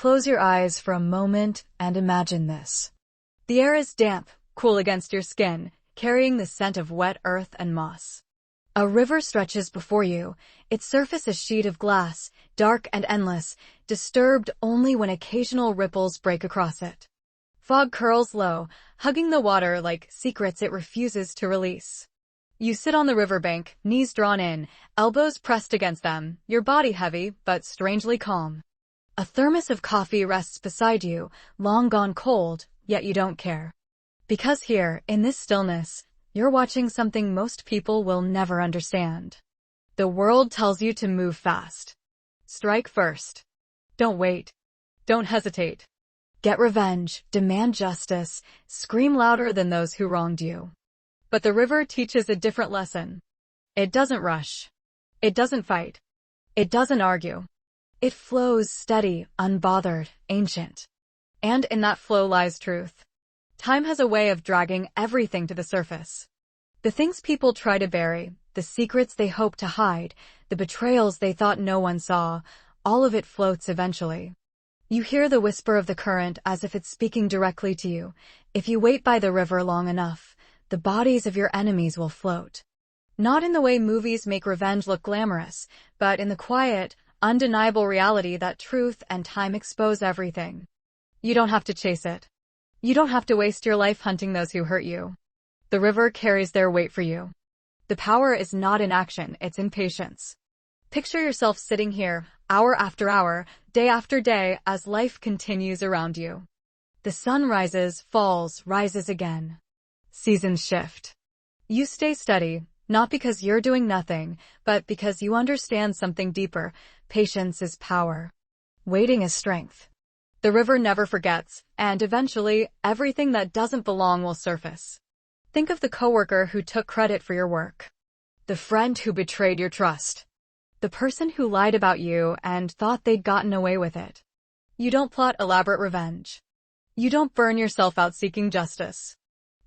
close your eyes for a moment and imagine this. The air is damp, cool against your skin, carrying the scent of wet earth and moss. A river stretches before you, its surface a sheet of glass, dark and endless, disturbed only when occasional ripples break across it. Fog curls low, hugging the water like secrets it refuses to release. You sit on the riverbank, knees drawn in, elbows pressed against them, your body heavy but strangely calm. A thermos of coffee rests beside you, long gone cold, yet you don't care. Because here, in this stillness, you're watching something most people will never understand. The world tells you to move fast. Strike first. Don't wait. Don't hesitate. Get revenge, demand justice, scream louder than those who wronged you. But the river teaches a different lesson. It doesn't rush. It doesn't fight. It doesn't argue. It flows steady, unbothered, ancient. And in that flow lies truth. Time has a way of dragging everything to the surface. The things people try to bury, the secrets they hope to hide, the betrayals they thought no one saw, all of it floats eventually. You hear the whisper of the current as if it's speaking directly to you. If you wait by the river long enough, the bodies of your enemies will float. Not in the way movies make revenge look glamorous, but in the quiet, undeniable reality that truth and time expose everything. You don't have to chase it. You don't have to waste your life hunting those who hurt you. The river carries their weight for you. The power is not in action, it's in patience. Picture yourself sitting here, hour after hour, day after day, as life continues around you. The sun rises, falls, rises again. Seasons shift. You stay steady, not because you're doing nothing, but because you understand something deeper. Patience is power. Waiting is strength. The river never forgets, and eventually, everything that doesn't belong will surface. Think of the coworker who took credit for your work. The friend who betrayed your trust. The person who lied about you and thought they'd gotten away with it. You don't plot elaborate revenge. You don't burn yourself out seeking justice.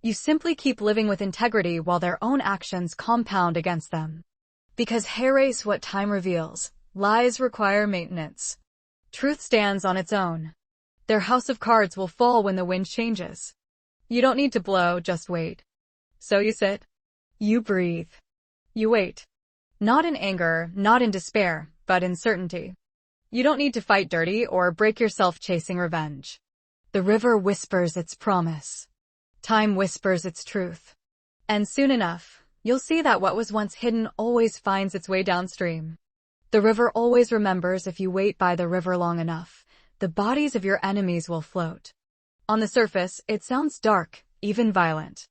You simply keep living with integrity while their own actions compound against them. Because erase what time reveals, lies require maintenance. Truth stands on its own. Their house of cards will fall when the wind changes. You don't need to blow, just wait. So you sit. You breathe. You wait. Not in anger, not in despair, but in certainty. You don't need to fight dirty or break yourself chasing revenge. The river whispers its promise. Time whispers its truth. And soon enough, you'll see that what was once hidden always finds its way downstream. The river always remembers if you wait by the river long enough, the bodies of your enemies will float. On the surface, it sounds dark, even violent.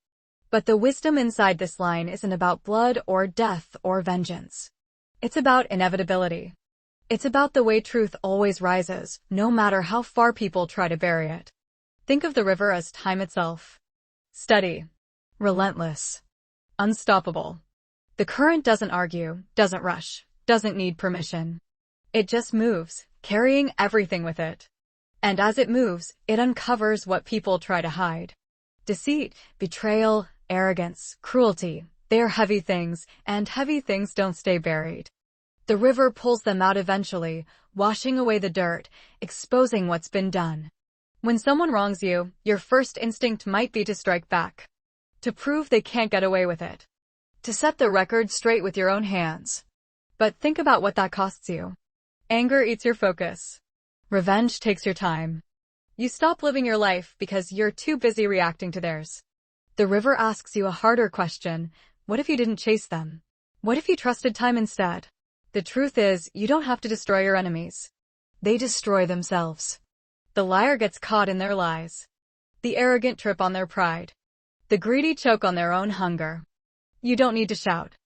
But the wisdom inside this line isn't about blood or death or vengeance. It's about inevitability. It's about the way truth always rises, no matter how far people try to bury it. Think of the river as time itself. Steady. Relentless. Unstoppable. The current doesn't argue, doesn't rush, doesn't need permission. It just moves, carrying everything with it. And as it moves, it uncovers what people try to hide. Deceit, betrayal, arrogance, cruelty, they're heavy things, and heavy things don't stay buried. The river pulls them out eventually, washing away the dirt, exposing what's been done. When someone wrongs you, your first instinct might be to strike back. To prove they can't get away with it. To set the record straight with your own hands. But think about what that costs you. Anger eats your focus. Revenge takes your time. You stop living your life because you're too busy reacting to theirs. The river asks you a harder question. What if you didn't chase them? What if you trusted time instead? The truth is, you don't have to destroy your enemies. They destroy themselves. The liar gets caught in their lies. The arrogant trip on their pride. The greedy choke on their own hunger. You don't need to shout.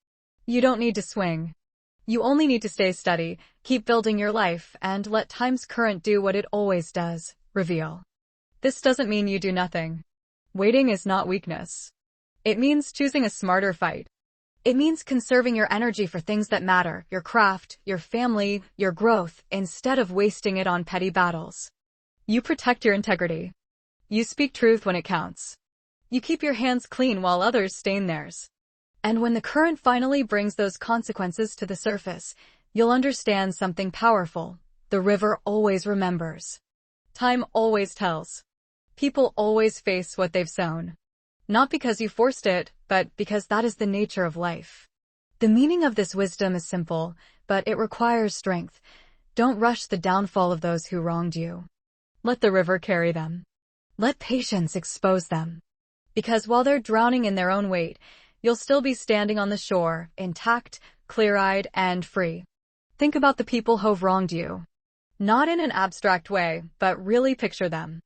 You don't need to swing. You only need to stay steady, keep building your life, and let time's current do what it always does, reveal. This doesn't mean you do nothing. Waiting is not weakness. It means choosing a smarter fight. It means conserving your energy for things that matter, your craft, your family, your growth, instead of wasting it on petty battles. You protect your integrity. You speak truth when it counts. You keep your hands clean while others stain theirs. And when the current finally brings those consequences to the surface, you'll understand something powerful. The river always remembers. Time always tells. People always face what they've sown. Not because you forced it, but because that is the nature of life. The meaning of this wisdom is simple, but it requires strength. Don't rush the downfall of those who wronged you. Let the river carry them. Let patience expose them. Because while they're drowning in their own weight, you'll still be standing on the shore, intact, clear-eyed, and free. Think about the people who've wronged you. Not in an abstract way, but really picture them.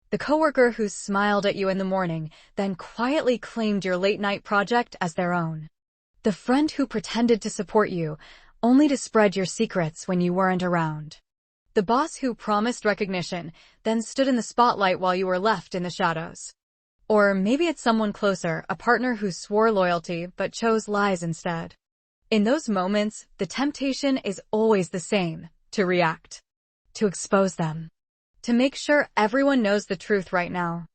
The coworker who smiled at you in the morning, then quietly claimed your late-night project as their own. The friend who pretended to support you, only to spread your secrets when you weren't around. The boss who promised recognition, then stood in the spotlight while you were left in the shadows. Or maybe it's someone closer, a partner who swore loyalty but chose lies instead. In those moments, the temptation is always the same, to react, to expose them, to make sure everyone knows the truth right now.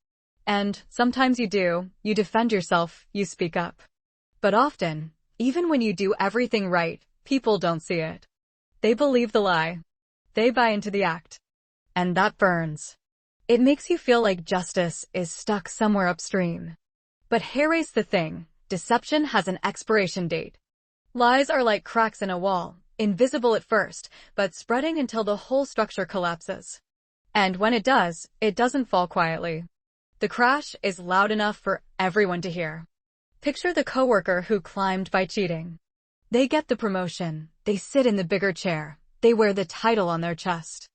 And sometimes you do, you defend yourself, you speak up. But often, even when you do everything right, people don't see it. They believe the lie. They buy into the act. And that burns. It makes you feel like justice is stuck somewhere upstream. But here's the thing, deception has an expiration date. Lies are like cracks in a wall, invisible at first, but spreading until the whole structure collapses. And when it does, it doesn't fall quietly. The crash is loud enough for everyone to hear. Picture the coworker who climbed by cheating. They get the promotion, they sit in the bigger chair, they wear the title on their chest.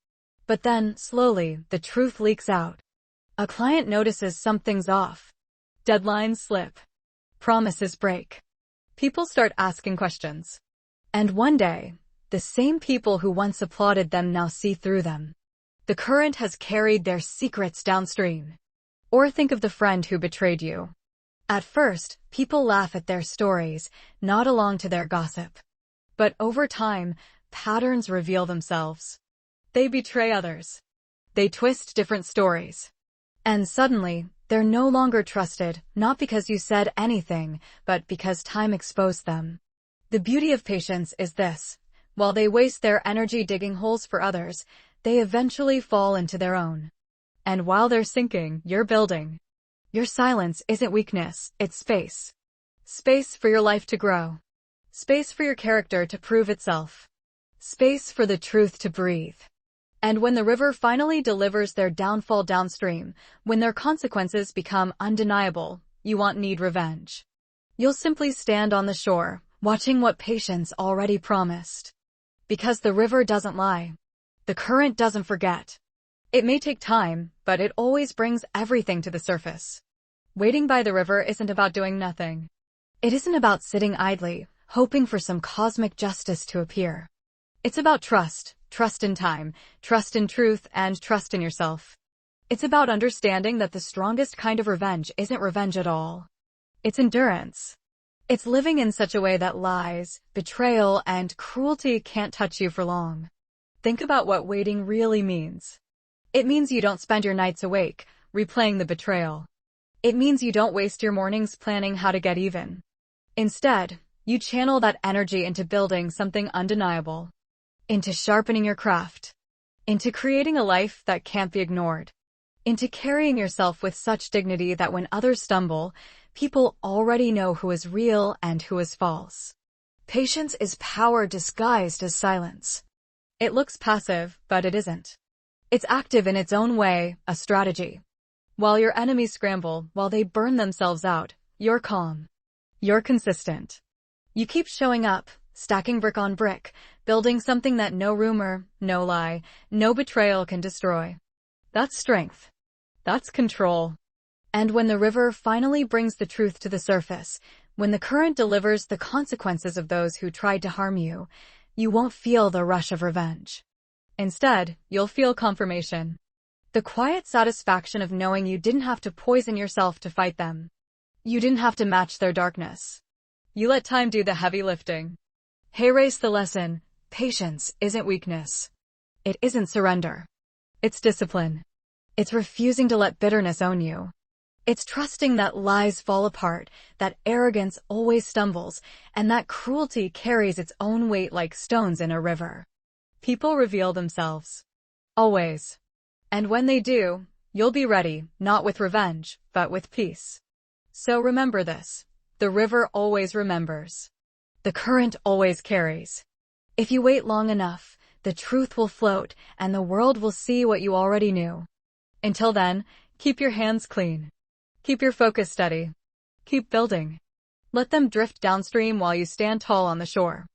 But then, slowly, the truth leaks out. A client notices something's off. Deadlines slip. Promises break. People start asking questions. And one day, the same people who once applauded them now see through them. The current has carried their secrets downstream. Or think of the friend who betrayed you. At first, people laugh at their stories, nod along to their gossip. But over time, patterns reveal themselves. They betray others. They twist different stories. And suddenly, they're no longer trusted, not because you said anything, but because time exposed them. The beauty of patience is this. While they waste their energy digging holes for others, they eventually fall into their own. And while they're sinking, you're building. Your silence isn't weakness, it's space. Space for your life to grow. Space for your character to prove itself. Space for the truth to breathe. And when the river finally delivers their downfall downstream, when their consequences become undeniable, you won't need revenge. You'll simply stand on the shore, watching what patience already promised. Because the river doesn't lie. The current doesn't forget. It may take time, but it always brings everything to the surface. Waiting by the river isn't about doing nothing. It isn't about sitting idly, hoping for some cosmic justice to appear. It's about trust, trust in time, trust in truth, and trust in yourself. It's about understanding that the strongest kind of revenge isn't revenge at all. It's endurance. It's living in such a way that lies, betrayal, and cruelty can't touch you for long. Think about what waiting really means. It means you don't spend your nights awake, replaying the betrayal. It means you don't waste your mornings planning how to get even. Instead, you channel that energy into building something undeniable. Into sharpening your craft. Into creating a life that can't be ignored. Into carrying yourself with such dignity that when others stumble, people already know who is real and who is false. Patience is power disguised as silence. It looks passive, but it isn't. It's active in its own way, a strategy. While your enemies scramble, while they burn themselves out, you're calm. You're consistent. You keep showing up, stacking brick on brick, building something that no rumor, no lie, no betrayal can destroy. That's strength. That's control. And when the river finally brings the truth to the surface, when the current delivers the consequences of those who tried to harm you, you won't feel the rush of revenge. Instead, you'll feel confirmation. The quiet satisfaction of knowing you didn't have to poison yourself to fight them. You didn't have to match their darkness. You let time do the heavy lifting. Here's the lesson. Patience isn't weakness. It isn't surrender. It's discipline. It's refusing to let bitterness own you. It's trusting that lies fall apart, that arrogance always stumbles, and that cruelty carries its own weight like stones in a river. People reveal themselves. Always. And when they do, you'll be ready, not with revenge, but with peace. So remember this. The river always remembers. The current always carries. If you wait long enough, the truth will float and the world will see what you already knew. Until then, keep your hands clean. Keep your focus steady. Keep building. Let them drift downstream while you stand tall on the shore.